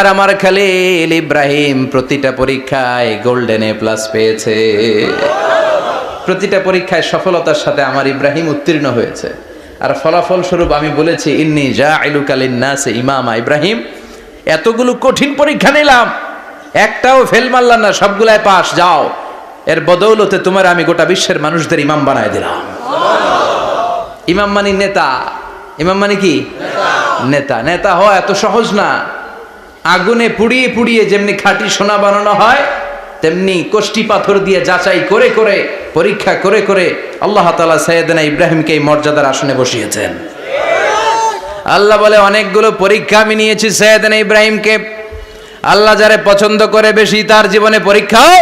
আর আমার খলিল ইব্রাহিম প্রতিটা পরীক্ষায় গোল্ডেন এ প্লাস পেয়েছে। প্রতিটা পরীক্ষায় সফলতার সাথে আমার ইব্রাহিম উত্তীর্ণ হয়েছে। আর ফলাফল স্বরূপ আমি বলেছি ইন্নী জাইলুকা লিন্নাসি ইমামা। ইব্রাহিম, এতগুলো কঠিন পরীক্ষা নিলাম, একটাও ফেল মারলাম না, সবগুলাই পাস। যাও, এর বদৌলতে তোমার আমি গোটা বিশ্বের মানুষদের ইমাম বানায় দিলাম। ইমাম মানে নেতা। ইমাম মানে কি? নেতা। নেতা হওয়া এত সহজ না। আগুনে পুড়িয়ে পুড়িয়ে যেমনি খাঁটি সোনা বানানো হয়, তেমনি কষ্টি পাথর দিয়ে যাচাই করে করে পরীক্ষা করে করে আল্লাহ তাআলা সাইয়েদনা ইব্রাহিমকে এই মর্যাদার আসনে বসিয়েছেন। আল্লাহ বলে, অনেকগুলো পরীক্ষা আমি নিয়েছি সাইয়েদনা ইব্রাহিমকে। আল্লাহ যারে পছন্দ করে বেশি, তার জীবনে পরীক্ষাও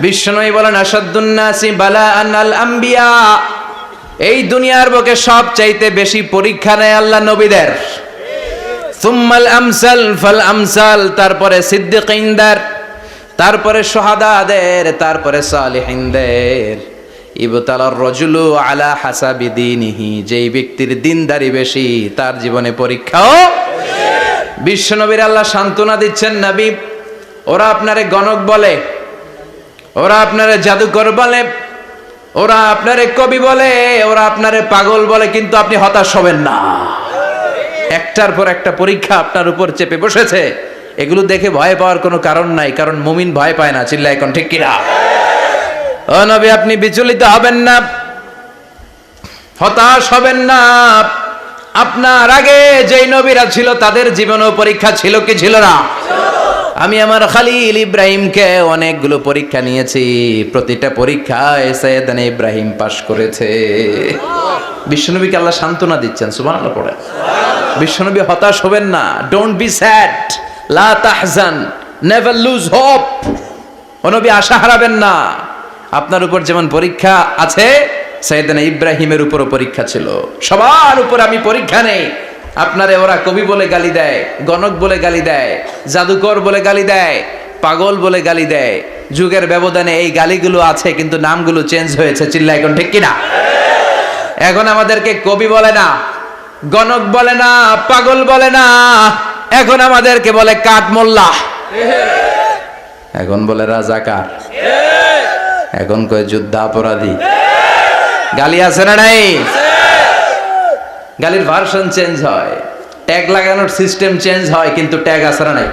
বিশ্বনবী বলেন, আসাদ্দুন নাসি বালাআন আল আম্বিয়া। এই দুনিয়ার বুকে সব চাইতে বেশি পরীক্ষা নেয় আল্লাহ নবীদের। সুম্মাল আমসাল ফাল আমসাল, তারপরে সিদ্দিকিনদের, তারপরে শুহাদাদের, তারপরে সালিহিনদের। ইবতালার রাজুলু আলা হাসাবি দীনিহি, যেই ব্যক্তির দিনদারি বেশি তার জীবনে পরীক্ষাও। বিশ্বনবীর আল্লাহ সান্ত্বনা দিচ্ছেন, নবী, ওরা আপনারে গণক বলে, ওরা আপনারে জাদুকর বলে, ওরা আপনারে কবি বলে, ওরা আপনারে পাগল বলে, কিন্তু আপনি হতাশ হবেন না। একটার পর একটা পরীক্ষা আপনার উপর চেপে বসেছে। এগুলো দেখে ভয় পাওয়ার কোনো কারণ নাই, কারণ মুমিন ভয় পায় না। চিল্লায় এখন ঠিক কিনা? ও নবী, আপনি বিচলিত হবেন না, হতাশ হবেন না। আপনার আগে যেই নবীরা ছিল তাদের জীবনেও পরীক্ষা ছিল কি ছিল না? আমি আমার খলিল ইব্রাহিমকে অনেকগুলো পরীক্ষা নিয়েছি, প্রতিটা পরীক্ষায় সাইয়েদনা ইব্রাহিম পাশ করেছে। বিশ্বনবীকে আল্লাহ সান্ত্বনা দিচ্ছেন। সুবহানাল্লাহ পড়ে। বিশ্বনবী হতাশ হবেন না। ডোন্ট বি স্যাড, লা তাহজান, নেভার লুজ হোপ। ও নবী, আশা হারাবেন না। আপনার উপর যেমন পরীক্ষা আছে, সাইয়েদনা ইব্রাহিমের উপরও পরীক্ষা ছিল। সবার উপর আমি পরীক্ষা নেই। আপনারে ওরা কবি বলে গালি দেয়, গণক বলে গালি দেয়, জাদুকর বলে গালি দেয়, পাগল বলে গালি দেয়। যুগের ব্যবধানে এই গালিগুলো আছে, কিন্তু নামগুলো চেঞ্জ হয়েছে। চিল্লা এখন ঠিক কিনা? এখন আমাদেরকে কবি বলে না, গণক বলে না, পাগল বলে না, এখন আমাদেরকে বলে কাঠ মোল্লা, এখন বলে রাজাকার, এখন কয় যুদ্ধাপরাধী। গালি আছে না নাই? গালির ভার্সন চেঞ্জ হয়, ট্যাগ লাগানোর সিস্টেম চেঞ্জ হয়, কিন্তু ট্যাগ আছে না নাই?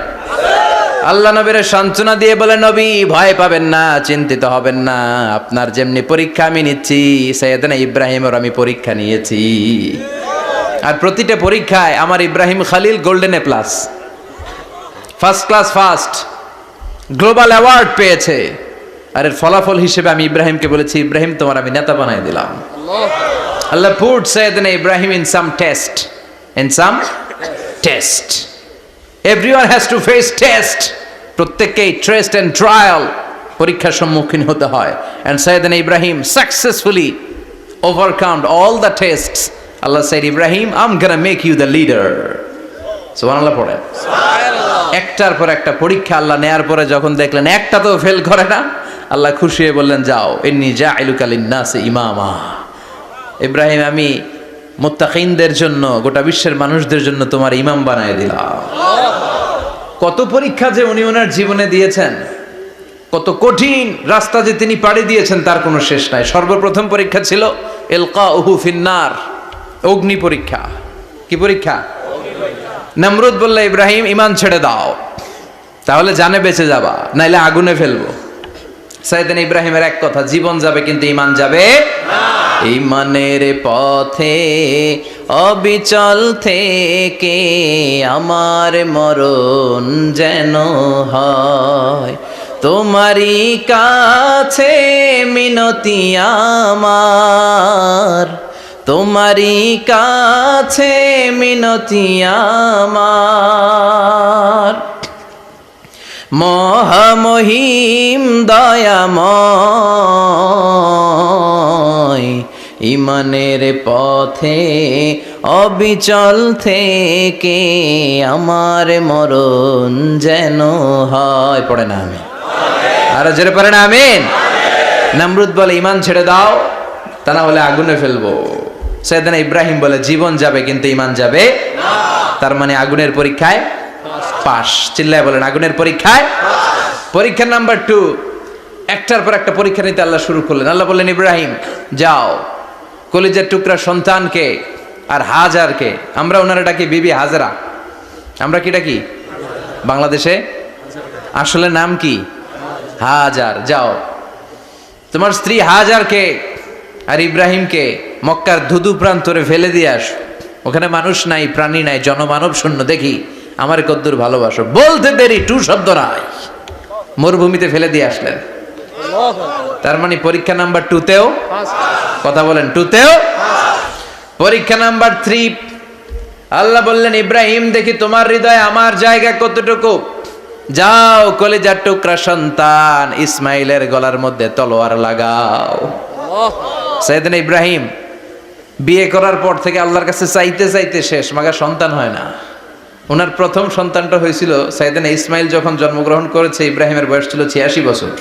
আল্লাহ নবীর সান্ত্বনা দিয়ে বলে, নবী ভয় পাবেন না, চিন্তিত হবেন না। আপনার যেমনি পরীক্ষা আমি নিচ্ছি, সাইয়েদনা ইব্রাহিমের আমি পরীক্ষা নিয়েছি। আর প্রতিটা পরীক্ষায় আমার Ibrahim Khalil golden A plus, first class first, global award পেয়েছে। আর এর ফলাফল হিসেবে আমি ইব্রাহিমকে বলেছি, ইব্রাহিম তোমার আমি নেতা বানাই দিলাম। Allah put Sayyidina Ibrahim in some test. In some test. Everyone has to face test. প্রত্যেককেই টেস্ট এন্ড ট্রায়াল, পরীক্ষার সম্মুখীন হতে হয়। And Sayyidina Ibrahim successfully overcome all the tests. Allah said, Ibrahim, I'm gonna make you the leader. সুবহানাল্লাহ পড়েন। একটার পর একটা পরীক্ষা আল্লাহ নেয়ার পরে যখন দেখলেন একটা তো ফেল করে না, আল্লাহ খুশি হয়ে বললেন, যাও, ইন্নী জাইলুকা লিন্নাসি ইমামা। ইব্রাহিম, আমি মুত্তাকিনদের জন্য, গোটা বিশ্বের মানুষদের জন্য তোমার ইমাম বানায় দিলাম। কত পরীক্ষা যে উনি ওনার জীবনে দিয়েছেন, কত কঠিন রাস্তা যে তিনি পাড়ি দিয়েছেন, তার কোনো শেষ নাই। সর্বপ্রথম পরীক্ষা ছিল ইলকাউহু ফিন্নার, অগ্নি পরীক্ষা। কি পরীক্ষা? নমরুদ বলল, ইব্রাহিম ঈমান ছেড়ে দাও, তাহলে জানে বেঁচে যাবা, নাইলে আগুনে ফেলবো। সাইয়েদনা ইব্রাহিমের এক কথা, জীবন যাবে কিন্তু ঈমান যাবে না। ঈমানের পথে অবিচল থেকে আমার মরণ যেন হয়, তোমারই কাছে মিনতি আমার, তোমারই কাছে মিনতি আমার। মহামহিম দয়াময়, ঈমানের পথে অবিচল থেকে আমার মরণ যেন হয়। পড়ে না আমি আরো জোরে পড়ে না আমিন। নমরুদ বলে, ঈমান ছেড়ে দাও, তা না হলে আগুনে ফেলবো। সাইয়েদনা ইব্রাহিম বলে, জীবন যাবে কিন্তু ঈমান যাবে না। তার মানে আগুনের পরীক্ষায় পাস। চিল্লায় বলেন আগুনের পরীক্ষায়। পরীক্ষা নাম্বার 2, একটার পর একটা পরীক্ষা নিতে আল্লাহ শুরু করলেন। আল্লাহ বললেন, ইব্রাহিম যাও, কলিজার টুকরা সন্তানকে আর হাজারকে, আমরা ওনারা ডাকি বিবি হাজরা, আমরা কি ডাকি বাংলাদেশে, আসলে নাম কি হাজার, যাও তোমার স্ত্রী হাজারকে আর ইব্রাহিমকে মক্কার ধুধু প্রান্তরে ফেলে দিয়ে আস, ওখানে মানুষ নাই, প্রাণী নাই, জনমানব শূন্য, দেখি আমার কদ্দুর ভালোবাসো। বলতে দেরি, টু শব্দ নাই, মরুভূমিতে ফেলে দিয়ে আসলেন। তার মানে পরীক্ষা নাম্বার 2তেও, কথা বলেন 2তেও। পরীক্ষা নাম্বার 3, আল্লাহ বললেন, ইব্রাহিম দেখি তোমার হৃদয়ে আমার জায়গা কতটুকু, যাও কলিজার টুকরা সন্তান ইসমাইলের গলার মধ্যে তলোয়ার লাগাও। সাইয়েদনা ইব্রাহিম বিয়ে করার পর থেকে আল্লাহর কাছে চাইতে চাইতে শেষ, মাগার সন্তান হয় না। ওনার প্রথম সন্তানটা হয়েছিল সাইয়েদনা ইসমাইল যখন জন্মগ্রহণ করেছে, ইব্রাহিমের বয়স ছিল 86 বছর।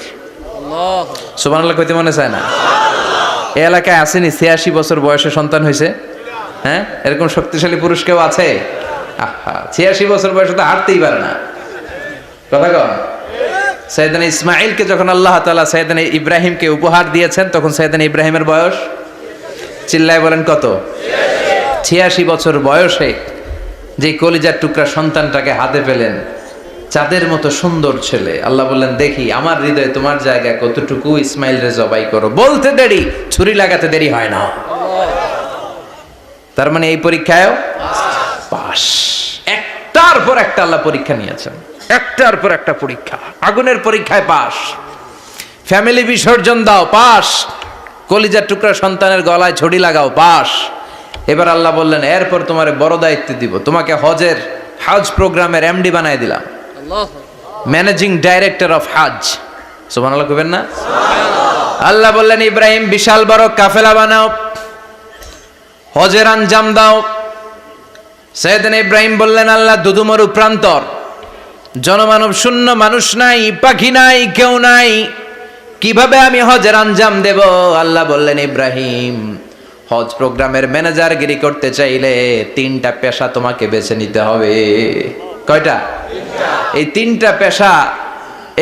সুবহানাল্লাহ কইতে মনে চায় না? এই এলাকায় আসেনি 86 বছর বয়সে সন্তান হয়েছে? হ্যাঁ, এরকম শক্তিশালী পুরুষ কেউ আছে? আহা, 86 বছর বয়সে তো হাঁটতেই পারে না। কথা কন। সাইয়েদনা ইসমাইলকে যখন আল্লাহ তাআলা সাইয়েদনা ইব্রাহিমকে উপহার দিয়েছেন, তখন সাইয়েদনা ইব্রাহিমের বয়স, চিল্লায় বলেন কত? 86 বছর বয়সে যে কলিজার টুকরা সন্তানটাকে হাতে পেলেন, চাঁদের মতো সুন্দর ছেলে। আল্লাহ বললেন, দেখি আমার হৃদয়ে তোমার জায়গায় কতটুকু, ইসমাইল রে জবাই করো। বলতে দেরি, ছুরি লাগাতে দেরি হয় না। তার মানে এই পরীক্ষায়ও পাস। একটার পর একটা আল্লাহ পরীক্ষা নিয়েছেন, একটার পর একটা পরীক্ষা। আগুনের পরীক্ষায় পাস, ফ্যামিলি বিসর্জন দাও পাস, কলিজার টুকরা সন্তানের গলায় ছড়ি লাগাও পাস। এবার আল্লাহ বললেন, এরপর তোমার বড় দায়িত্ব দিব, তোমাকে হজ প্রোগ্রামের এমডি বানায় দিলাম, ম্যানেজিং ডাইরেক্টর অফ হজ। সুবহানাল্লাহ কইবেন না? আল্লাহ বললেন, ইব্রাহিম বিশাল বড় কাফেলা বানাও, হজের আঞ্জাম দাও। সাইয়েদনা ইব্রাহিম বললেন, আল্লাহ দুদুমরু প্রান্তর, জনমানব শূন্য, মানুষ নাই, পাখি নাই, কেউ নাই, কিভাবে আমি হজের আঞ্জাম দেব? আল্লাহ বললেন, ইব্রাহিম হজ প্রোগ্রামের ম্যানেজারগিরি করতে চাইলে 3টা পেশা তোমাকে বেছে নিতে হবে। কয়টা? এই 3টা পেশা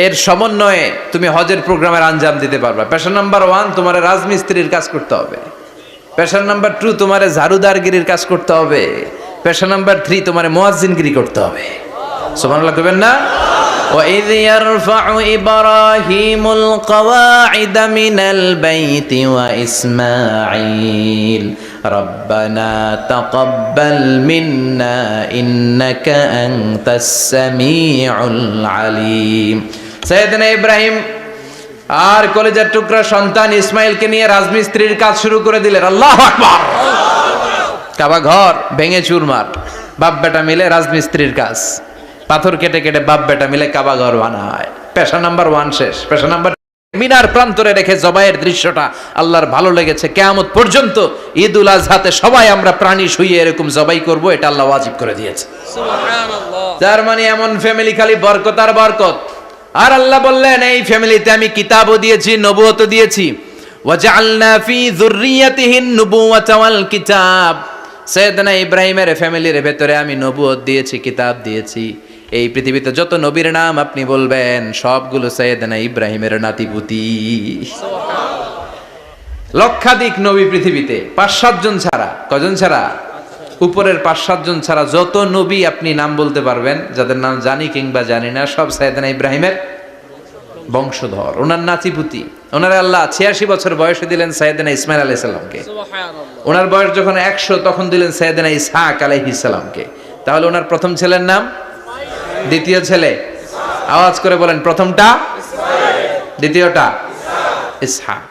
এর সমন্বয়ে তুমি হজের প্রোগ্রামের আঞ্জাম দিতে পারবা। পেশা নাম্বার 1, তোমার রাজমিস্ত্রির কাজ করতে হবে। পেশা নাম্বার 2, তোমার ঝাড়ুদারগিরির কাজ করতে হবে। পেশা নাম্বার 3, তোমার মুয়াজ্জিনগিরি করতে হবে। সুবহানাল্লাহ কইবেন না? وَإِذْ يَرْفَعُ إِبْرَاهِيمُ الْقَوَاعِدَ مِنَ الْبَيْتِ وَإِسْمَاعِيلُ رَبَّنَا تَقَبَّلْ مِنَّا إِنَّكَ أَنْتَ السَّمِيعُ الْعَلِيمُ। সাইয়েদনা ইব্রাহিম আর কলিজার টুকরা সন্তান ইসমাইলকে নিয়ে রাজমিস্ত্রির কাজ শুরু করে দিলেন। আল্লাহু আকবার। কাবা ঘর ভেঙে চুরমার, বাপ বেটা মিলে রাজমিস্ত্রির কাজ, পাথর কেটে কেটে বাপ বেটা মিলে কাবা ঘর বানায়। পেশা নাম্বার 1 শেষ। পেশা নাম্বার, মিনার প্রান্তরে রেখে জবাইয়ের দৃশ্যটা আল্লাহর ভালো লেগেছে। কিয়ামত পর্যন্ত ঈদুল আজহাতে সবাই আমরা প্রাণী শুইয়ে এরকম জবাই করব, এটা আল্লাহ ওয়াজিব করে দিয়েছে। সুবহানাল্লাহ। তার মানে এমন ফ্যামিলি খালি বরকত আর বরকত। আর আল্লাহ বললেন, এই ফ্যামিলিতে আমি কিতাবও দিয়েছি, নবুয়তও দিয়েছি। ওয়াজআলনা ফি যুররিয়াতিহিন নুবুওয়াতা ওয়াল কিতাব। সাইয়েদনা ইব্রাহিমের ফ্যামিলির ভেতরে আমি নবুয়ত দিয়েছি, কিতাব দিয়েছি। এই পৃথিবীতে যত নবীর নাম আপনি বলবেন, সবগুলো সাইয়েদনা ইব্রাহিমের নাতিপুতি। লক্ষাধিক নবী পৃথিবীতে, 5-7 জন ছাড়া। কজন ছাড়া? উপরের 5-7 জন ছাড়া যত নবী আপনি নাম বলতে পারবেন, যাদের নাম জানি কিংবা জানি না, সব সাইয়েদনা ইব্রাহিমের বংশধর, ওনার নাতিপুতি। ওনার আল্লাহ 86 বছর বয়সে দিলেন সাইয়েদনা ইসমাইল আলাইহিস সালামকে। সুবহানাল্লাহ। ওনার বয়স যখন 100, তখন দিলেন সাইয়েদনা ইসহাক আলাইহিস সালামকে। তাহলে ওনার প্রথম ছেলের নাম, দ্বিতীয় ছেলে, আওয়াজ করে বলেন, প্রথমটা ইসমাইল, দ্বিতীয়টা ইসহাক।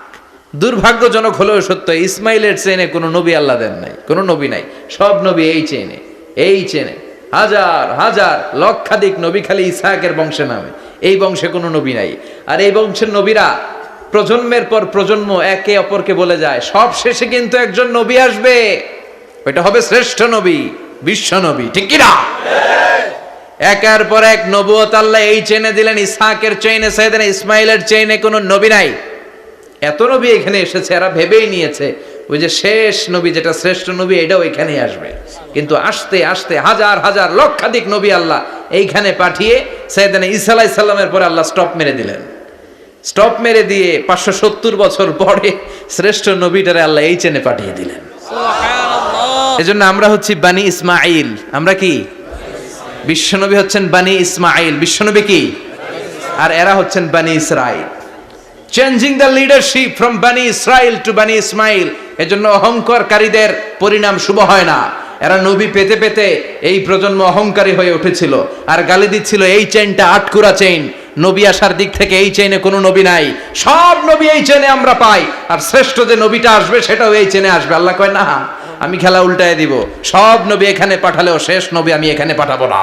দুর্ভাগ্যজনক হলেও সত্য, ইসমাইলের চেনে কোনো নবী আল্লাহ দেন নাই, কোনো নবী নাই। সব নবী এই চেনে, এই চেনে। হাজার হাজার লক্ষাধিক নবী খালি ইসহাকের বংশে নামে, এই বংশে কোনো নবী নাই। আর এই বংশের নবীরা প্রজন্মের পর প্রজন্ম একে অপরকে বলে যায়, সব শেষে কিন্তু একজন নবী আসবে, ওইটা হবে শ্রেষ্ঠ নবী, বিশ্ব নবী। ঠিক কি না? একের পর এক নবুয়ত আল্লাহ এই চেনে দিলেন। ইসহাকের চেইনে, সাইয়েদনা ইসমাইলের চেইনে কোনো নবী নাই। এত নবী এখানে এসেছে, এরা ভেবেই নিয়েছে ওই যে শেষ নবী, যেটা শ্রেষ্ঠ নবী, এটাও এখানেই আসবে। কিন্তু আস্তে আস্তে হাজার হাজার লক্ষাধিক নবী আল্লাহ এইখানে পাঠিয়ে সাইয়েদনা ঈসা আলাইহিস সালামের পরে আল্লাহ স্টপ মেরে দিলেন। স্টপ মেরে দিয়ে 570 বছর পরে শ্রেষ্ঠ নবীটারে আল্লাহ এই চেনে পাঠিয়ে দিলেন। সুবহানাল্লাহ। এজন্য আমরা হচ্ছি বানি ইসমাঈল। আমরা কি? বিশ্বনবী হচ্ছেন বানি ইসমাঈল, বিশ্বনবী কি? আর এরা হচ্ছেন বানি Israil. Changing the leadership from বানি ইসরাইল টু বানি ইসমাইল। এজন্য অহংকারকারীদের পরিণাম শুভ হয় না। এরা নবী পেতে পেতে এই প্রজন্ম অহংকারী হয়ে উঠেছিল আর গালি দিচ্ছিল এই চেইনটা আটকুরা চেইন, নবী আসার দিক থেকে এই চেইনে কোনো নবী নাই, সব নবী এই চেইনে আমরা পাই, আর শ্রেষ্ঠ যে নবীটা আসবে সেটাও এই চেইনে আসবে। আল্লাহ কয় না, আমি খেলা উল্টায় দিব, সব নবী এখানে পাঠালেও শেষ নবী আমি এখানে পাঠাবো না।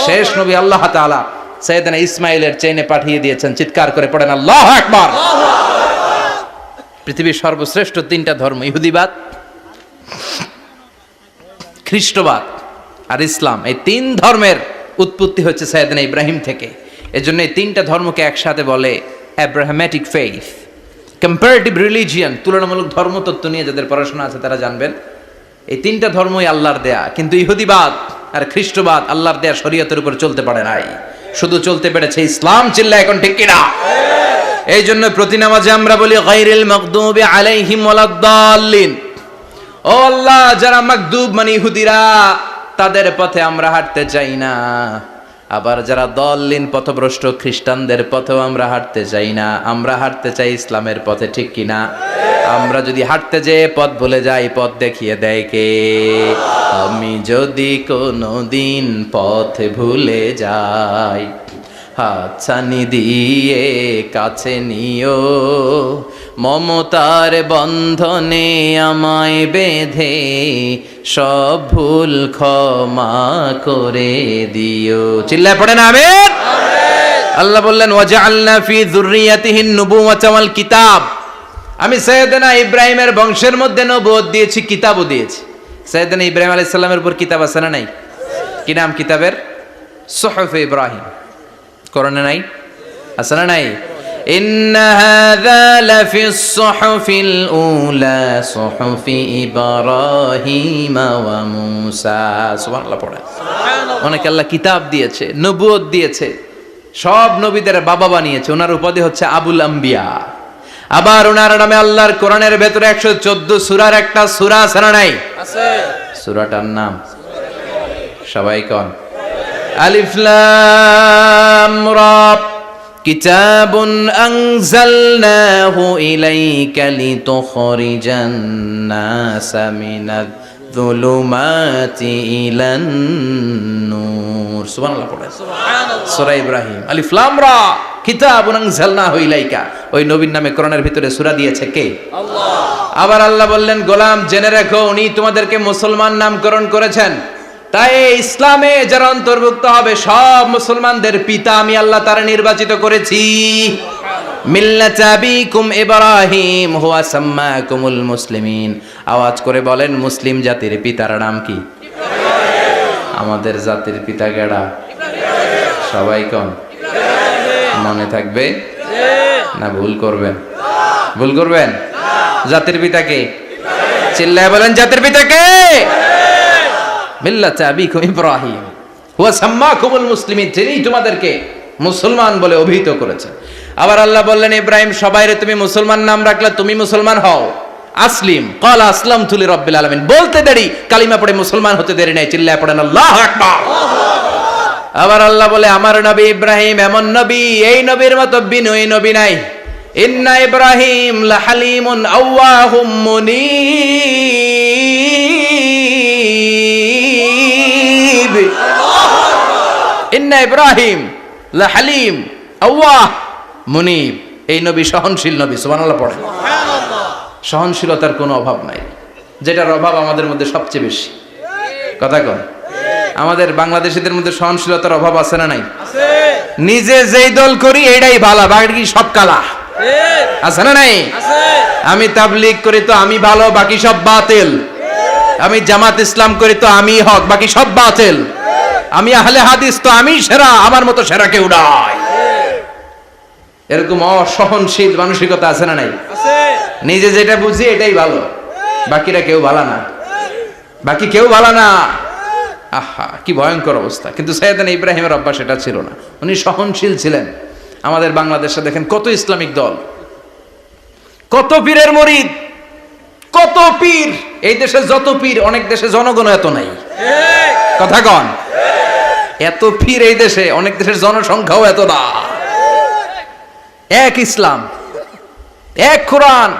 শেষ নবী আল্লাহ তাআলা সাইয়েদনা ইসমাইলের চেইনে পাঠিয়ে দিয়েছেন। চিৎকার করে পড়েন আল্লাহু আকবার। পৃথিবীর সর্বশ্রেষ্ঠ তিনটা ধর্ম, ইহুদিবাদ, খ্রিস্টবাদ আর ইসলাম, এই তিন ধর্মের উৎপত্তি হচ্ছে সাইয়েদনা ইব্রাহিম থেকে। এজন্য এই তিনটা ধর্মকে একসাথে বলে অ্যাব্রাহামেটিক ফেইথ। কম্পারেটিভ রিলিজিয়ান, তুলনামূলক ধর্মতত্ত্ব নিয়ে যাদের পড়াশোনা আছে তারা জানবেন এই তিনটা ধর্মই আল্লাহর দেয়া, কিন্তু ইহুদিবাদ আর খ্রিস্টবাদ আল্লাহর দেয়া শরীয়তের উপর চলতে পারে নাই, শুধু চলতে পেরেছে ইসলাম। চিল্লা এখন ঠিক কিনা? এই জন্য প্রতি নামাজে আমরা বলি গায়রিল মাগদুবি আলাইহিম ওয়ালাদ-দাল্লিন। ও আল্লাহ, যারা মাগদুব মানে ইহুদিরা, তাদের পথে আমরা হাঁটতে চাই না। আবার যারা দল্লিন পথভ্রষ্ট খ্রিস্টানদের পথেও আমরা হাঁটতে চাই না। আমরা হাঁটতে চাই ইসলামের পথে, ঠিক কিনা? আমরা যদি হাঁটতে যেয়ে পথ ভুলে যাই, পথ দেখিয়ে দেয় কে? আমি যদি কোনোদিন পথ ভুলে যাই, হাতছানি দিয়ে কাছে নিও, মমতার বন্ধনে আমায় বেঁধে সব ভুল ক্ষমা করে দিও। চিল্লায় পড়েন আমিন। আল্লাহ বললেন ওয়াজআলনা ফি যুররিয়াতিহিন নুবুওয়াতা ওয়াল কিতাব। আমি সাইয়েদনা ইব্রাহিমের বংশের মধ্যে নবুয়ত দিয়েছি, কিতাবও দিয়েছি। সাইয়েদনা ইব্রাহিম আলাইহিস সালামের উপর কিতাব আছে না নাই? কি নাম কিতাবের? সুহুফ ইব্রাহিম। কোরআনে নাই? আছে না নাই? ইন্না হাযা লাফিস সুহুফিল উলা সুহুফি ইব্রাহিম ওয়া মূসা। সুবহানাল্লাহ পড়ে। সুবহানাল্লাহ। অনেক আল্লাহ কিতাব দিয়েছে, নবুয়ত দিয়েছে, সব নবীদের বাবা বানিয়েছে। ওনার উপাধি হচ্ছে আবুল আম্বিয়া। আবার ওনার নামে আল্লাহর কোরআনের ভেতরে 114 সূরার একটা সূরা আছে না নাই? আছে। সূরাটার নাম সবাই কোন? আলিফ লাম রা। কিতাবুন আনজালনাহু ইলাইকা লিতুখরিজান নাসা মিনাজ যুলুমাতি ইলান নূর। সুবহানাল্লাহ পড়ে। সুবহানাল্লাহ। সূরা ইব্রাহিম। আলিফ লাম রা। কিতাবুন আনজালনাহু ইলাইকা। ওই নবীর নামে কোরআনের ভিতরে সূরা দিয়েছে কে? আল্লাহ। আবার আল্লাহ বললেন, গোলাম জেনে রাখো, উনি তোমাদেরকে মুসলমান নামকরণ করেছেন। তাই ইসলামে যারা অন্তর্ভুক্ত হবে সব মুসলমানদের পিতা আমি আল্লাহ তারা নির্বাচিত করেছি। মিল্লাত আবিকুম ইব্রাহিম হুয়া সাম্মাকুমুল মুসলিমিন। আওয়াজ করে বলেন, মুসলিম জাতির পিতার নাম কি? ইব্রাহিম। আমাদের জাতির পিতা কেডা? ইব্রাহিম। সবাই কোন? ইব্রাহিম। মনে থাকবে না ভুল করবেন? ভুল করবেন? জাতির পিতা কে? ইব্রাহিম। চিল্লায় বলেন, জাতির পিতা কে? মিল্লাত আবিকুম ইব্রাহিম হুয়া সাম্মাকুমুল মুসলিমিন। তিনি তোমাদেরকে মুসলমান বলে অভিহিত করেছেন। আবার আল্লাহ বললেন, ইব্রাহিম সবাইরে তুমি মুসলমান নাম রাখলে, তুমি মুসলমান হও। আসলিম ক্বালা আসলামতু লিরাব্বিল আলামিন। বলতে দেরি, কালিমা পড়ে মুসলমান হতে দেরি নাই। চিল্লায় পড়েন আল্লাহু আকবার। আবার আল্লাহ বলে, আমার নবী ইব্রাহিম এমন নবী, এই নবীর মতো বিনয়ী নবী নাই। ইন্না ইব্রাহিম লাহালিমুন আওয়াহুম মুনীব। ইন্না ইব্রাহিম লাহালিম আওয়াহ মুনীব। এই নবী সহনশীল নবী। সুবহানাল্লাহ পড়ে। সুবহানাল্লাহ। সহনশীলতার কোনো অভাব নাই, যেটার অভাব আমাদের মধ্যে সবচেয়ে বেশি। কথা কন, আমাদের বাংলাদেশীদের মধ্যে সহনশীলতার অভাব আছে না নাই? আছে। নিজে যেই দল করি এটাই ভালো, বাকি সব কালা। আছে না নাই? আছে। আমি তাবলীগ করি তো আমি ভালো, বাকি সব বাতিল। আমি জামাত ইসলাম করি তো আমি হক, বাকি সব বাতিল। আমি আহলে হাদিস তো আমি সেরা, আমার মতো সেরা কেউ নাই। এরকম অসহনশীল মানসিকতা আছে না নাই? আছে। নিজে যেটা বুঝি এটাই ভালো, বাকিরা কেউ ভালো না। বাকি কেউ ভালো না। আহা, কি ভয়ঙ্কর অবস্থা। কিন্তু সাইয়েদনা ইব্রাহিমের অভ্যাস এটা ছিল না, উনি সহনশীল ছিলেন। আমাদের বাংলাদেশে দেখেন কত ইসলামিক দল, কত পীরের মুরিদ, কত পীর। এই দেশে যত পীর, অনেক দেশে জনগণ এত নাই। কথা কন, এত পীর এই দেশে, অনেক দেশের জনসংখ্যাও এত না। এক ইসলাম, এক কোরআন,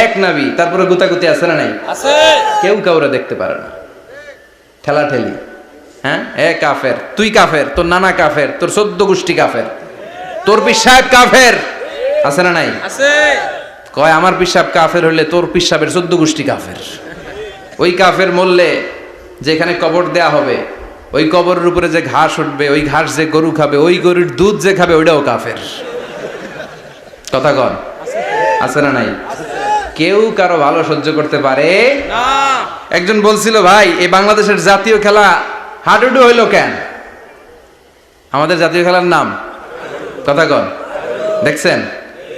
এক নবী, তারপরে গুতাগুতি আছে না নাই? আছে। কেউ কাউরে দেখতে পারে না, ঠেলাঠেলি। হ্যাঁ, এ কাফের, তুই কাফের, তোর নানা কাফের, তোর 14 গোষ্ঠী কাফের, তোর পীর সাহেব কাফের, আছে না নাই? আছে। কয় আমার পীর সাহেব কাফের হইলে তোর পীর সাহেবের 14 গোষ্ঠী কাফের। ওই কাফের মরলে যেখানে কবর দেয়া হবে, ওই কবরের উপরে যে ঘাস উঠবে, ওই ঘাস যে গরু খাবে, ওই গরুর দুধ যে খাবে, ওইটাও কাফের। কথা কন, আছে না নাই? কেউ কারো ভালো সহ্য করতে পারে না। একজন বলছিল, ভাই এই বাংলাদেশের জাতীয় খেলা হাডুডু হইলো কেন? আমাদের জাতীয় খেলার নাম, কথা কন, দেখছেন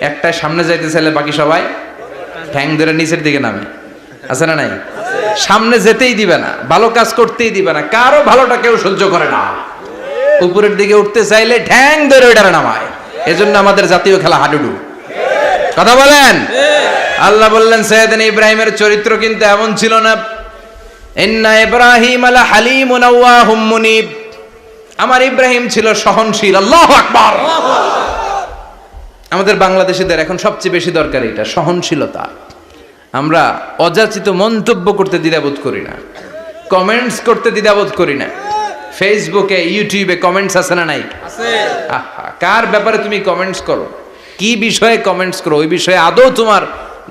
একটা সামনে যাইতে চাইলে বাকি সবাই ঠ্যাং ধরে নিচের দিকে নামে, আছে না নাই? সামনে যেতেই দিবে না, ভালো কাজ করতেই দিবে না, কারো ভালোটা কেউ সহ্য করে না। উপরের দিকে উঠতে চাইলে ঠ্যাং ধরে ওইটারে নামায়। এজন্য আমাদের জাতীয় খেলা হাডুডু। কথা বলেন। আল্লাহ বললেন সাইয়েদনা ইব্রাহিমের চরিত্র কিন্তু এমন ছিল না। ইন্না ইব্রাহিম আলা হালিমুন আওয়াহুম মুনিব, আমার ইব্রাহিম ছিল সহনশীল। আল্লাহু আকবার। আমাদের বাংলাদেশিদের এখন সবচেয়ে বেশি দরকার এটা, সহনশীলতা। আমরা অযাচিত মন্তব্য করতে দ্বিধাবোধ করি না, কমেন্টস করতে দ্বিধাবোধ করি না। ফেসবুকে, ইউটিউবে কমেন্টস আছে না নাই? আছে। আহা, কার ব্যাপারে তুমি কমেন্টস করো, কি বিষয়ে কমেন্টস করো, ওই বিষয়ে আদৌ তোমার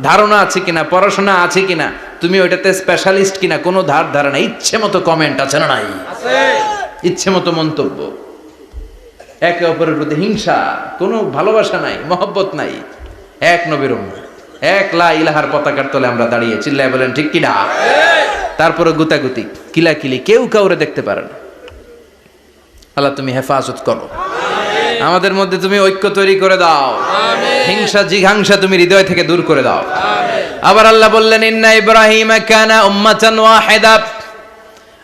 ধারণা আছে কিনা, পড়াশোনা আছে কিনা, তুমি ওইটাতে স্পেশালিস্ট কিনা, কোনো ধারণা, ইচ্ছে মতো কমেন্ট আছে না নাই? আছে। ইচ্ছে মতো মন্তব্য, একে অপরের প্রতি হিংসা, কোনো ভালোবাসা নাই, মহব্বত নাই। এক নবীর উম্মত, এক লা ইলাহার পতাকার তলে আমরা দাঁড়িয়ে, চিল্লায় বলেন ঠিক কিনা? তারপরে গুতাগুতি, কিলাকিলি, কেউ কাউরে দেখতে পারে না। আল্লাহ তুমি হেফাজত করো, আমাদের মধ্যে তুমি ঐক্য তৈরি করে দাও, হিংসা জিঘাংসা তুমি হৃদয় থেকে দূর করে দাও। আবার আল্লাহ বললেন ইন্না ইব্রাহিম কানা উম্মাতান ওয়াহিদা,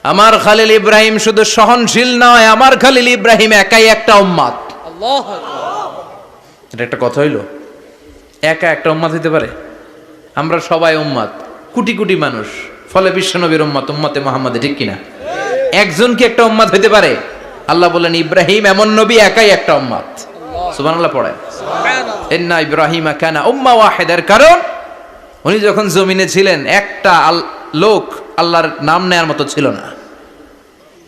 আমার খলিল ইব্রাহিম শুধু সহনশীল নয়, আমার খলিল ইব্রাহিম একাই একটা উম্মত। আল্লাহু আকবার। এটা একটা কথা হইলো, একা একটা উম্মত হইতে পারে? আমরা সবাই উম্মত, কোটি কোটি মানুষ, ফলে বিশ্বনবীর উম্মত, উম্মতে মুহাম্মাদে, ঠিক কিনা? একজন কি একটা উম্মত হইতে পারে? আল্লাহ বলেন ইব্রাহিম এমন নবী, একাই একটা উম্মত। সুবহানাল্লাহ পড়েন। ইন্না ইব্রাহিম কানা উম্মা ওয়াহিদার, কারণ উনি যখন জমিনে ছিলেন একটা লোক আল্লাহর নাম নেয়ার মতো ছিল না,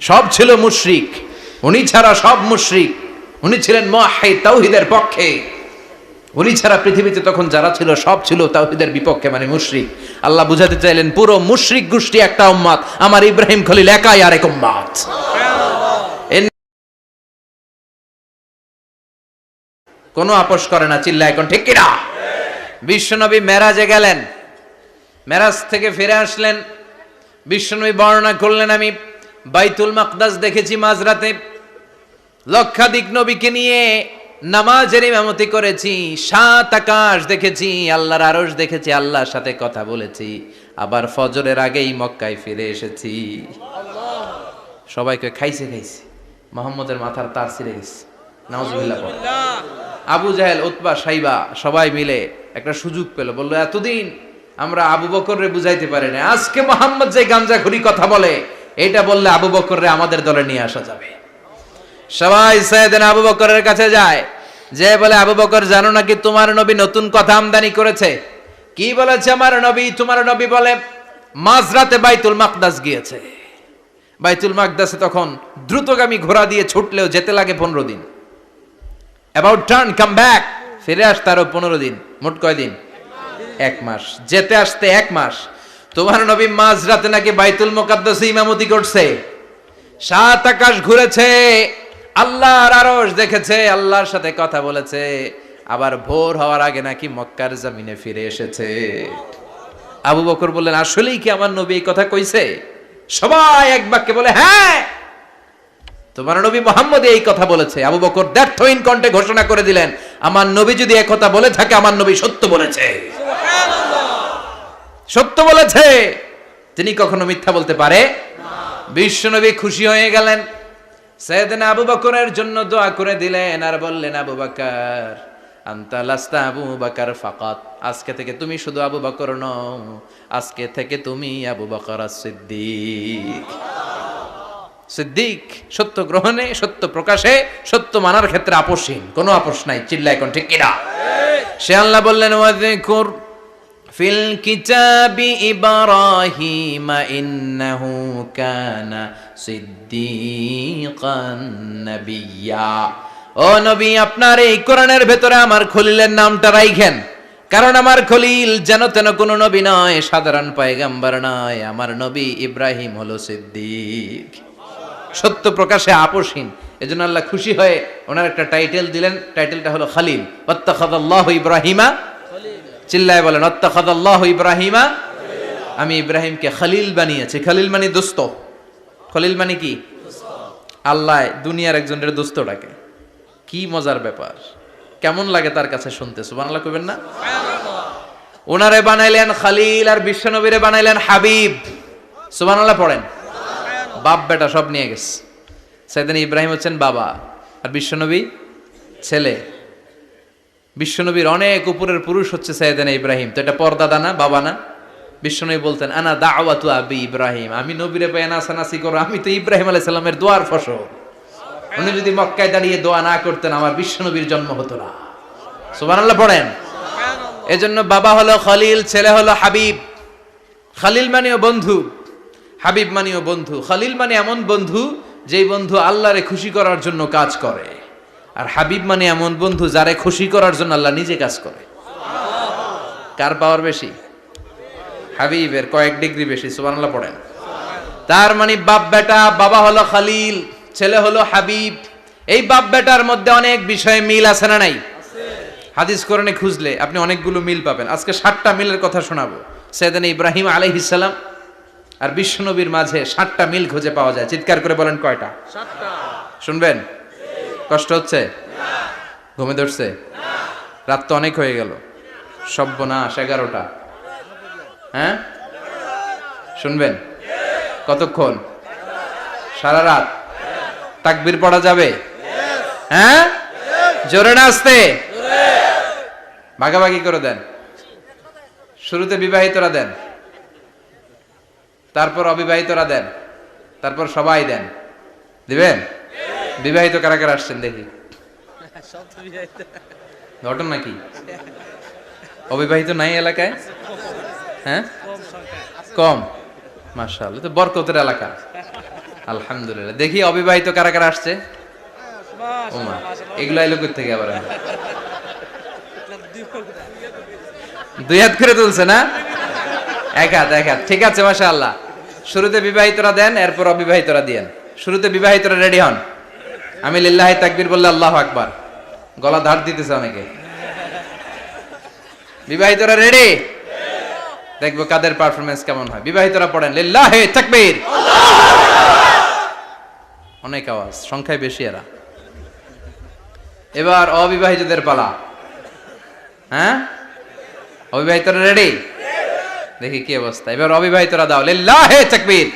সব ছিল মুশরিক, উনি ছাড়া সব মুশরিক। উনি ছিলেন মুওয়াহহিদ, তাওহীদের পক্ষে। উনি ছাড়া পৃথিবীতে তখন যারা ছিল সব ছিল তাওহীদের বিপক্ষে, মানে মুশরিক। আল্লাহ বুঝাতে চাইলেন পুরো মুশরিক গোষ্ঠী একটা উম্মত, আমার ইব্রাহিম খলিল একাই আরেক উম্মত। কোনো আপোষ করে না, চিল্লা এখন ঠিক কিনা? বিশ্বনবী মেরাজে গেলেন, মেরাজ থেকে ফিরে আসলেন, বিশ্বনবী বর্ণনা করলেন আমি বাইতুল মাকদাস দেখেছি মাঝরাতে, লক্ষাধিক নবীকে নিয়ে নামাজের ইমামতি করেছি, 7 আকাশ দেখেছি, আল্লাহর আরশ দেখেছি, আল্লাহর সাথে কথা বলেছি, আবার ফজরের আগেই মক্কায় ফিরে এসেছি। সবাইকে খাইছে খাইছে, মুহাম্মদের মাথার তার ছিঁড়ে গেছে, নাউজুবিল্লাহ। আবু জাহেল, উতবা, সাইবা সবাই মিলে একটা সুযোগ পেল, বললো এতদিন আমরা আবু বকররে বুঝাইতে পারি না, আজকে মুহাম্মদ যে গাঞ্জাখুরি কথা বলে, এটা বললে আবু বকররে আমাদের দলে নিয়ে আসা যাবে। সবাই সাইয়েদনা আবু বকরের কাছে যায়, যে বলে আবু বকর জানো নাকি তোমার নবী নতুন কথা আমদানি করেছে? কি বলেছে আমার নবী? তোমার নবী বলে মাঝরাতে বাইতুল মাকদাস গিয়েছে। বাইতুল মাকদাসে তখন দ্রুতগামী ঘোড়া দিয়ে ছুটলেও যেতে লাগে 15 দিন। অ্যাবাউট টার্ন কাম ব্যাক, ফিরে আসতে আরো 15 দিন, মোট কয় দিন? 1 মাস, যেতে আসতে 1 মাস। তোমার নবী মাঝরাতে নাকি বাইতুল মুকাদ্দাসে ইমামতি করছে, 7 আকাশ ঘুরেছে, আল্লাহর আরশ দেখেছে, আল্লাহর সাথে কথা বলেছে, আবার ভোর হওয়ার আগে নাকি মক্কার জমিনে ফিরে এসেছে। আবু বকর বললেন আসলেই কি আমার নবী এই কথা কইছে? সবাই এক বাক্যে বলে হ্যাঁ, তোমার নবী মুহাম্মদ এই কথা বলেছে। আবু বকর দ্ব্যর্থহীন কণ্ঠে ঘোষণা করে দিলেন, আমার নবী যদি এই কথা বলে থাকে, আমার নবী সত্য বলেছে, সুবহানাল্লাহ, সত্য বলেছে। তিনি কখনো মিথ্যা বলতে পারে বিশ্বনবী খুশি হয়ে গেলেন, সাইয়েদনা আবু বকরের জন্য দোয়া করে দিলেন আর বললেন, আবু বকর আনতা লাস্তা আবু বকর ফাকাত, আজকে থেকে তুমি শুধু আবু বকর নও, আজকে থেকে তুমি আবু বকর সিদ্দিক। সিদ্দিক সত্য গ্রহণে, সত্য প্রকাশে, সত্য মানার ক্ষেত্রে আপোষহীন, কোনো আপোষ নাই। চিল্লায় কোন ঠিক কিনা? সে আল্লাহ বললেন, ওয়াযকুর ফিল কিতাবি ইব্রাহিম ইন্নাহু কানা সিদ্দিকান নাবিয়্যা। ও নবী, আপনার এই কোরআনের ভেতরে আমার খলিলের নামটা রাখেন, কারণ আমার খলিল যেন তেন কোনো নবী নয়, সাধারণ পয়গম্বর নয়, আমার নবী ইব্রাহিম হলো সিদ্দিক, সত্য প্রকাশে আপোষহীন। এজন্য আল্লাহ খুশি হয়ে ওনার একটা টাইটেল দিলেন, টাইটেলটা হলো খলিল। ওয়াত্তাখাযাল্লাহু ইব্রাহিমা, চিল্লায় বলেন ওয়াত্তাখাযাল্লাহু ইব্রাহিমা, আমি ইব্রাহিমকে খলিল বানিয়েছি। খলিল মানে দোস্ত। খলিল মানে কি? আল্লাহ দুনিয়ার একজনের দোস্ত ডাকে, কি মজার ব্যাপার, কেমন লাগে তার কাছে শুনতে, সুবহানাল্লাহ কইবেন না? ওনারে বানাইলেন খলিল আর বিশ্বনবীরে বানাইলেন হাবিব, সুবহানাল্লাহ পড়েন। বাপ বেটা সব নিয়ে গেছে। সাইয়েদনা ইব্রাহিম হচ্ছেন বাবা আর বিশ্বনবী ছেলে। বিশ্বনবীর অনেক উপরের পুরুষ হচ্ছে সাইয়েদনা ইব্রাহিম, তো এটা পরদাদা না, বাবা না? বিশ্বনবী বলতেন, আনা দাওয়াতু আবি ইব্রাহিম, আমি নবীরে পায় নাসানাসি করো, আমি তো ইব্রাহিম আলাইহিস সালামের দোয়ার ফসল। উনি যদি মক্কায় দাঁড়িয়ে দোয়া না করতেন, আমার বিশ্বনবীর জন্ম হতো না। সুবহানাল্লাহ পড়েন। এজন্য বাবা হলো খলিল, ছেলে হলো হাবিব। খলিল মানেও বন্ধু, হাবিব মানেও বন্ধু। খলিল মানে এমন বন্ধু যেই বন্ধু আল্লাহরে খুশি করার জন্য কাজ করে, আর হাবিব মানে এমন বন্ধু যারে খুশি করার জন্য আল্লাহ নিজে কাজ করে। কার পাওয়ার বেশি? হাবিবের কয়েক ডিগ্রি বেশি। সুবহানাল্লাহ পড়েন। তার মানে বাপ বেটা, বাবা হলো খলিল, ছেলে হলো হাবিব। এই বাপ বেটার মধ্যে অনেক বিষয়ে মিল আছে না নাই? হাদিস কোরআনে খুঁজলে আপনি অনেকগুলো মিল পাবেন। আজকে 7টা মিলের কথা শোনাবো। সাইয়েদনা ইব্রাহিম আলাইহিস সালাম আর বিশ্বনবীর মাঝে 7টা মিল খুঁজে পাওয়া যায়। চিৎকার করে বলেন কয়টা? 7টা। শুনবেন? কষ্ট হচ্ছে? ঘুমে ধরছে? রাত তো অনেক হয়ে গেল, সর্বনাশ 11টা। হ্যাঁ শুনবেন? কতক্ষণ? সারা রাত? তাকবীর পড়া যাবে? হ্যাঁ জোরে না আস্তে? ভাগাভাগি করে দেন। শুরুতে বিবাহিতরা দেন, তারপর অবিবাহিতরা দেন, তারপর সবাই দেন। দিবেন? বিবাহিত কারা কারা আসছেন দেখি? ঘটনা কি? অবিবাহিত নাই এলাকায়? হ্যাঁ কম, মাশাআল্লাহ, তো বরকতের এলাকা, আলহামদুলিল্লাহ। দেখি অবিবাহিত কারা কারা আসছে? ওমা, এগুলা এলো কই থেকে আবার? দুই হাত করে তুলছে না? এক হাত, এক হাত, ঠিক আছে, মাশাআল্লাহ। শুরুতে বিবাহিতরা দেন, এরপর অবিবাহিতরা দিয়েন। শুরুতে বিবাহিতরা রেডি হন। আমি লিল্লাহি তাকবীর বললে আল্লাহু আকবার, গলা ধার দিতেছে অনেকে। বিবাহিতরা রেডি? দেখবো কাদের পারফরমেন্স কেমন হয়। বিবাহিতরা পড়েন লিল্লাহি তাকবীর। অনেক আওয়াজ, সংখ্যায় বেশি এরা। এবার অবিবাহিতদের পালা। হ্যাঁ অবিবাহিতরা রেডি? দেখি কি অবস্থা। এবার অবিবাহিতরা দাও লিল্লাহি তাকবীর।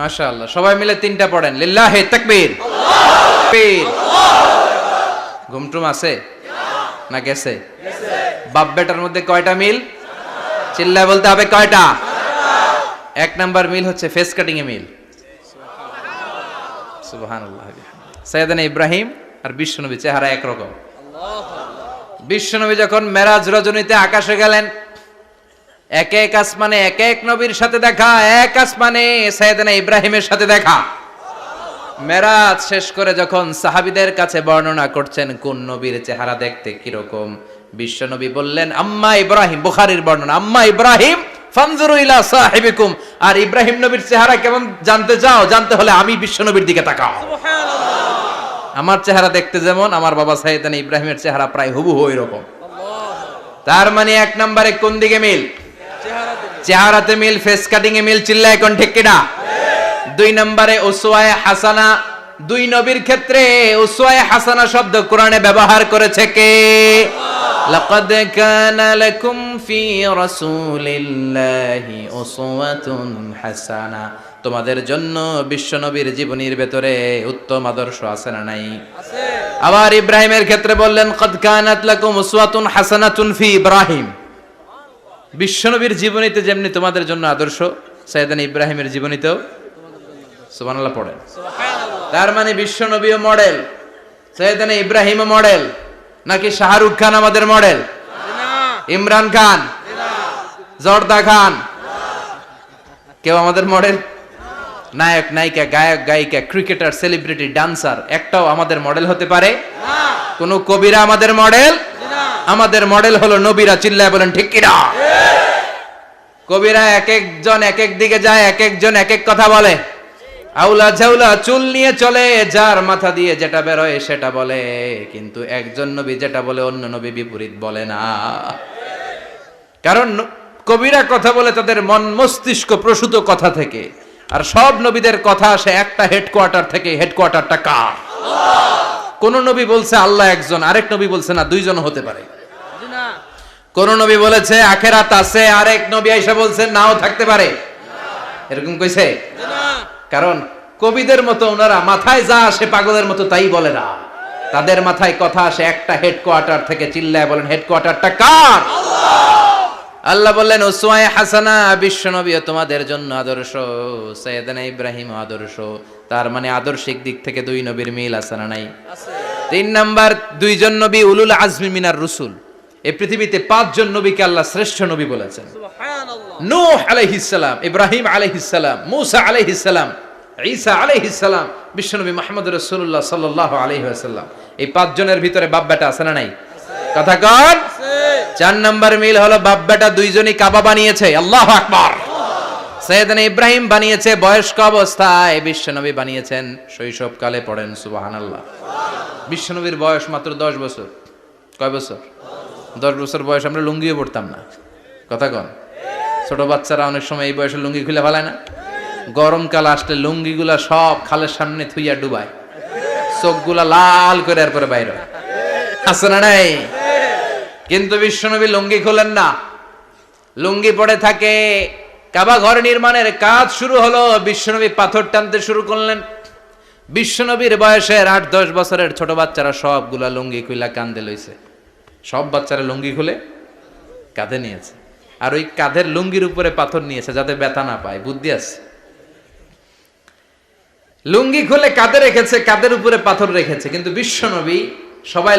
মাশাআল্লাহ, সবাই মিলে 3টা পড়েন লিল্লাহি তাকবীর। ঘুমটুম আছে না গেছে? বাপ বেটার মধ্যে কয়টা মিল? চিল্লায় বলতে হবে কয়টা? 1 নাম্বার মিল হচ্ছে ফেস কাটিং এ মিল। সুবহানাল্লাহ। সাইয়েদনা ইব্রাহিম আর বিশ্বনবী চেহারা একরকম। বিশ্বনবী যখন মেরাজ রজনীতে আকাশে গেলেন, এক এক আসমানে এক এক নবীর সাথে দেখা, এক আসমানে সাইয়েদনা ইব্রাহিমের সাথে দেখা। মেরাজ শেষ করে যখন সাহাবীদের কাছে বর্ণনা করছেন কোন নবীর চেহারা দেখতে কিরকম, বিশ্বনবী বললেন আম্মা ইব্রাহিম, বুখারীর বর্ণনা, আম্মা ইব্রাহিম ফানজুরু ইলা সাহিবিকুম। আর ইব্রাহিম নবীর চেহারা কেমন জানতে চাও? জানতে হলে আমি বিশ্ব নবীর দিকে তাকাও। আমার চেহারা দেখতে যেমন, আমার বাবা সাইয়েদানা ইব্রাহিমের চেহারা প্রায় হুবহু ওইরকম। তার মানে এক নম্বরে কোন দিকে মিল? চেহারাতে মিল, ফেস কাটিং এ মিল। চিল্লায় কোন ঠিক কিনা? দুই নম্বরে উসওয়ায়ে হাসানা। দুই নবীর ক্ষেত্রে উসওয়ায়ে হাসানা শব্দ কোরআনে ব্যবহার করেছে কে? লাকাদ কানা লাকুম ফি রাসূলিল্লাহি উসওয়াতুন হাসানা। তোমাদের জন্য বিশ্ব নবীর জীবনীর ভেতরে উত্তম আদর্শ আছে না নাই? আছে। আবার ইব্রাহিমের ক্ষেত্রে বললেন কাদ কানাত লাকুম উসওয়াতুন হাসানাতুন ফি ইব্রাহিম। বিশ্ব নবীর জীবনীতে যেমনি তোমাদের জন্য আদর্শ, সাইয়েদানা ইব্রাহিমের জীবনীতেও সুবহানাল্লাহ পড়েন। সুবহানাল্লাহ। তার মানে বিশ্ব নবীও মডেল, সাইয়েদানা ইব্রাহিমও মডেল। নাকি শাহরুখ খান আমাদের মডেল? না। ইমরান খান? না। জর্দা খান? না। কেউ আমাদের মডেল? নায়ক নায়িকা, গায়ক গায়িকা, ক্রিকেটার, সেলিব্রিটি, ডান্সার একটাও আমাদের মডেল হতে পারে না। কোন কবিরা আমাদের মডেল? না। আমাদের মডেল হলো নবীরা। চিল্লায় বলেন ঠিক কিনা? কবিরা এক একজন এক এক দিকে যায়, এক একজন এক এক কথা বলে। আউলা ঝাউলা চুল নিয়ে চলে, যার মাথা দিয়ে যেটা বের হয় সেটা বলে, কিন্তু একজন নবী যেটা বলে অন্য নবী বিপরীত বলে না। কারণ কবিরা কথা বলে তাদের মন মস্তিষ্ক প্রসূত কথা থেকে, আর সব নবীদের কথা আসে একটা হেডকোয়ার্টার থেকে। হেডকোয়ার্টারটা কার? কোন নবী বলছে আল্লাহ একজন, আরেক নবী বলছে না দুইজন হতে পারে। কোন নবী বলেছে আখেরাত আছে, আরেক নবী আইসা বলছে নাও থাকতে পারে। এরকম কইছে? কারণ কবিদের মতো ওনারা মাথায় যা আসে পাগলের মতো তাই বলে না। তাদের মাথায় কথা আসে একটা হেডকোয়ার্টার থেকে। চিল্লায় বলেন হেডকোয়ার্টারটা কার? আল্লাহ বললেন উসওয়ায়ে হাসানা, বিশ্ব নবী তোমাদের জন্য আদর্শ, সাইয়েদানা ইব্রাহিম আদর্শ। তার মানে আদর্শিক দিক থেকে দুই নবীর মিল আছে না নাই? আছে। তিন নাম্বার, দুইজন নবী উলুল আজমি মিনার রুসুল। এই পৃথিবীতে পাঁচজন নবীকে আল্লাহ শ্রেষ্ঠ নবী বলেছেন। সুবহানাল্লাহ। নূহ আলাইহিস সালাম, ইব্রাহিম আলাইহিস সালাম, মূসা আলাইহিস সালাম, ঈসা আলাইহিস সালাম, বিশ্বনবী মুহাম্মদ রাসূলুল্লাহ সাল্লাল্লাহু আলাইহি ওয়াসাল্লাম। এই পাঁচজনের ভিতরে বাপ বেটা আছে না নাই? কথা কন। চার নাম্বার মিল হলো বাপ বেটা দুইজনই কাবা বানিয়েছে। আল্লাহু আকবার। সাইয়েদানা ইব্রাহিম বানিয়েছে বয়স্ক অবস্থায়, বিশ্বনবী বানিয়েছেন শৈশবকালে। পড়েন সুবহানাল্লাহ। বিশ্বনবীর বয়স মাত্র 10 বছর। কয় বছর? 10 বছর বয়স আমরা লুঙ্গিও পড়তাম না। কথা কন। ছোট বাচ্চারা অনেক সময় এই বয়সে লুঙ্গি খুলে ফেলায় না? গরমকাল আসলে লুঙ্গিগুলা সব খালের সামনে থুইয়া ডুবায়, চোখগুলা লাল করে এরপরে বাইরে আছে না নাই? কিন্তু বিশ্বনবী লুঙ্গি খোলেন না, লুঙ্গি পড়ে থাকে। কাবা ঘর নির্মাণের কাজ শুরু হলো, বিশ্বনবী পাথর টানতে শুরু করলেন। বিশ্বনবীর বয়সের 8-10 বছরের ছোট বাচ্চারা সবগুলা লুঙ্গি খুইলা কাঁধে লইছে। সব বাচ্চারা লুঙ্গি খুলে কাঁধে নিয়েছে, আর ওই কাঁধের লুঙ্গির উপরে পাথর নিয়েছে যাতে ব্যথা না পায়। বুদ্ধি আছে। লুঙ্গি খুলে কাঁধে রেখেছে, কাঁধের উপরে পাথর রেখেছে, কিন্তু বিশ্বনবী সবাই